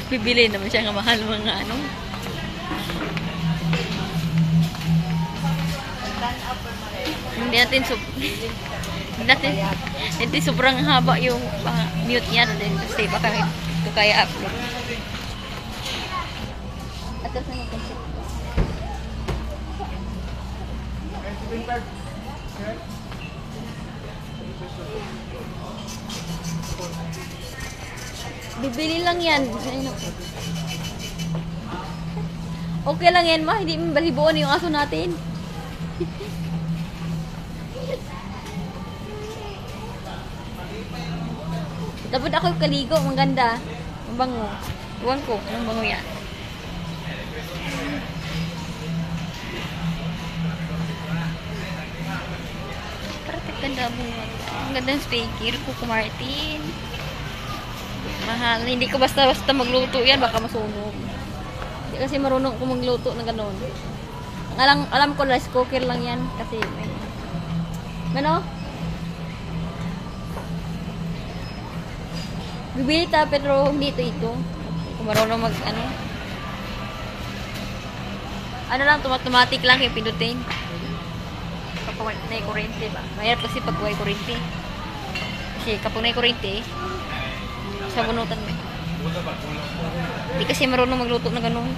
Bibili naman siya ng mahal mga ano. Hindi natin hindi sobrang haba yung mute niya kasi baka ito kaya upload. Atas na yung concept. Bibili lang yan. Okay lang yan, ma. Hindi balibuan yung aso natin. Dapat ako yung kaligo. Maganda. Ang bango. Iwan ko. Ang bango yan. Parang ganda mo. Ang ganda ng speaker. Kuko Martin. Mahal. Hindi ko basta-basta magluto yan. Baka masunog. Hindi kasi marunong ko magluto na gano'n. Alam ko rice cooker lang yan. Kasi may... Ano? Bibili ta pero hindi ito. Kung marunong mag ano. Ano lang, automatic lang yung pindutin. Kapag may kurente ba? Mayroon kasi pag may kurente. Kasi kapag may kurente, sa bunutan mo. Hindi kasi marunong magluto na ganun.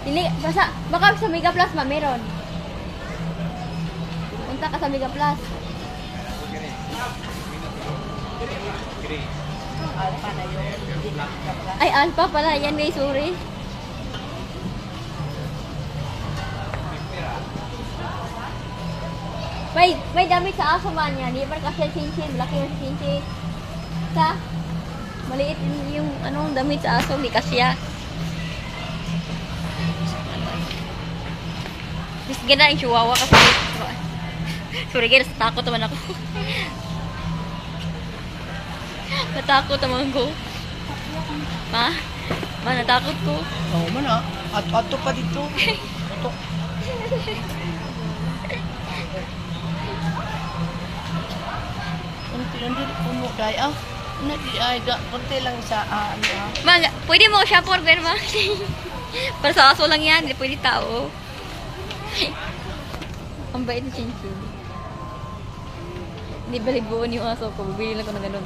Dili, baka sa Mega Plus ma meron. Punta ka sa Mega Plus. Alpha na yun. Ay, Alpha pala. Yan guys, sorry. May damit sa aso man yan. Di ba kasi chinchin. Laki yung chinchin. Sa? Maliit yung anong damit sa aso. Di kasya. Mas ganda yung chihuahua kasi. Sorry guys, takot naman ako. Natakot naman ko. Ma? Ma, natakot ko. Oo man ah. Ato pa dito. Ato. Unti-unti puno kaya. Ay, konti lang sa ano ah. Ma, pwede mo siya for girl, ma. Para sa aso lang yan, hindi pwede tao. Ang bait ni Chinchin. Hindi balibuon yung aso ko. Bibili lang ko na ganun.